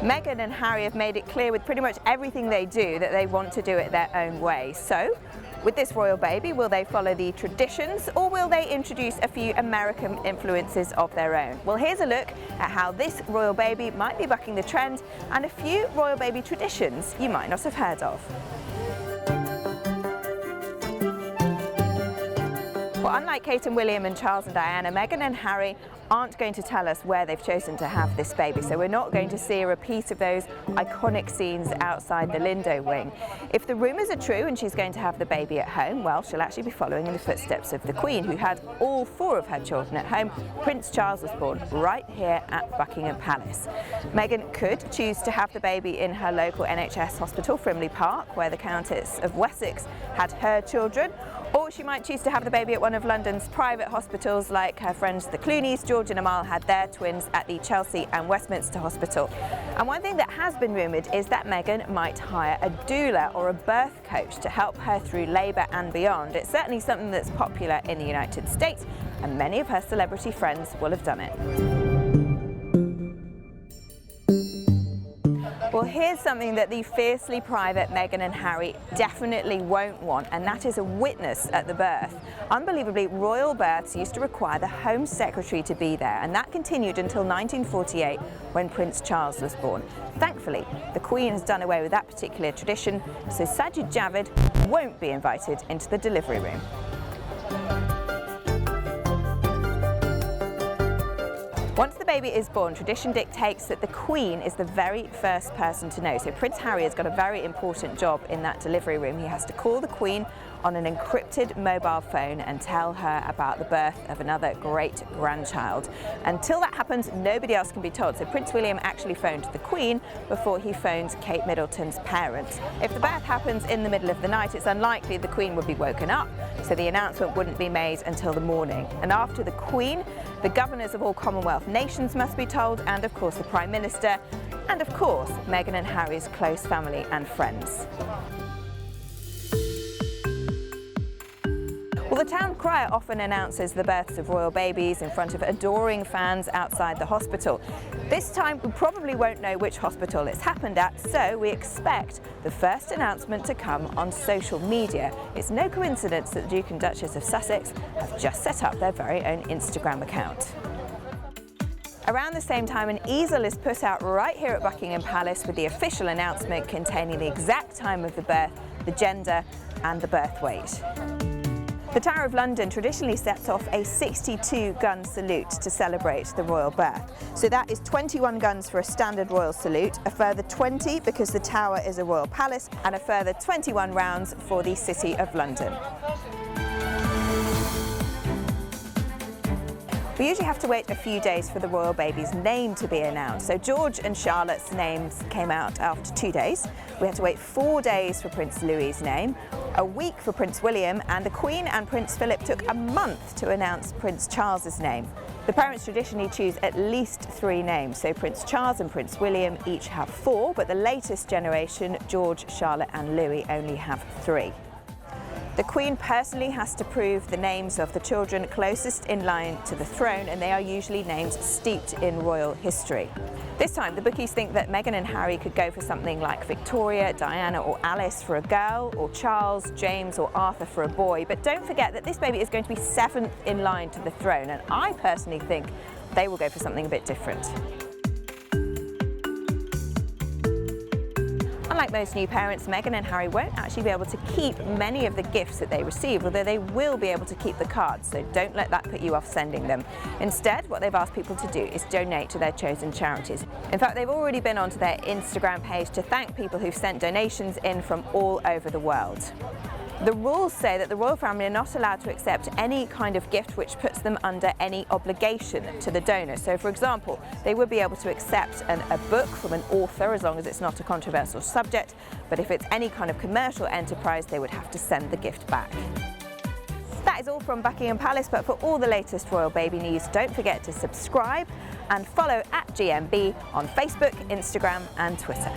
Meghan and Harry have made it clear with pretty much everything they do that they want to do it their own way. So, with this royal baby, will they follow the traditions or will they introduce a few American influences of their own? Well, here's a look at how this royal baby might be bucking the trend and a few royal baby traditions you might not have heard of. Well, unlike Kate and William and Charles and Diana, Meghan and Harry aren't going to tell us where they've chosen to have this baby, so we're not going to see a repeat of those iconic scenes outside the Lindo wing. If the rumours are true and she's going to have the baby at home, well, she'll actually be following in the footsteps of the Queen, who had all 4 of her children at home. Prince Charles was born right here at Buckingham Palace. Meghan could choose to have the baby in her local NHS hospital, Frimley Park, where the Countess of Wessex had her children, or she might choose to have the baby at one of London's private hospitals like her friends the Clooneys. George and Amal had their twins at the Chelsea and Westminster Hospital. And one thing that has been rumoured is that Meghan might hire a doula or a birth coach to help her through labour and beyond. It's certainly something that's popular in the United States, and many of her celebrity friends will have done it. Well, here's something that the fiercely private Meghan and Harry definitely won't want, and that is a witness at the birth. Unbelievably, royal births used to require the Home Secretary to be there, and that continued until 1948 when Prince Charles was born. Thankfully, the Queen has done away with that particular tradition, so Sajid Javid won't be invited into the delivery room. Once the baby is born, tradition dictates that the Queen is the very first person to know. So Prince Harry has got a very important job in that delivery room. He has to call the Queen on an encrypted mobile phone and tell her about the birth of another great-grandchild. Until that happens, nobody else can be told. So Prince William actually phoned the Queen before he phoned Kate Middleton's parents. If the birth happens in the middle of the night, it's unlikely the Queen would be woken up, so the announcement wouldn't be made until the morning. And after the Queen, the governors of all Commonwealth nations must be told, and of course the Prime Minister, and of course Meghan and Harry's close family and friends. Well, the town crier often announces the births of royal babies in front of adoring fans outside the hospital. This time we probably won't know which hospital it's happened at, so we expect the first announcement to come on social media. It's no coincidence that the Duke and Duchess of Sussex have just set up their very own Instagram account. Around the same time, an easel is put out right here at Buckingham Palace with the official announcement containing the exact time of the birth, the gender and the birth weight. The Tower of London traditionally sets off a 62-gun salute to celebrate the royal birth. So that is 21 guns for a standard royal salute, a further 20 because the Tower is a royal palace, and a further 21 rounds for the City of London. We usually have to wait a few days for the royal baby's name to be announced. So George and Charlotte's names came out after 2 days. We had to wait 4 days for Prince Louis's name, a week for Prince William, and the Queen and Prince Philip took a month to announce Prince Charles's name. The parents traditionally choose at least 3 names, so Prince Charles and Prince William each have 4, but the latest generation, George, Charlotte and Louis, only have 3. The Queen personally has to prove the names of the children closest in line to the throne, and they are usually names steeped in royal history. This time, the bookies think that Meghan and Harry could go for something like Victoria, Diana or Alice for a girl, or Charles, James or Arthur for a boy. But don't forget that this baby is going to be 7th in line to the throne, and I personally think they will go for something a bit different. Unlike most new parents, Meghan and Harry won't actually be able to keep many of the gifts that they receive, although they will be able to keep the cards, so don't let that put you off sending them. Instead, what they've asked people to do is donate to their chosen charities. In fact, they've already been onto their Instagram page to thank people who've sent donations in from all over the world. The rules say that the royal family are not allowed to accept any kind of gift which puts them under any obligation to the donor. So, for example, they would be able to accept a book from an author as long as it's not a controversial subject, but if it's any kind of commercial enterprise, they would have to send the gift back. That is all from Buckingham Palace, but for all the latest royal baby news, don't forget to subscribe and follow @GMB on Facebook, Instagram and Twitter.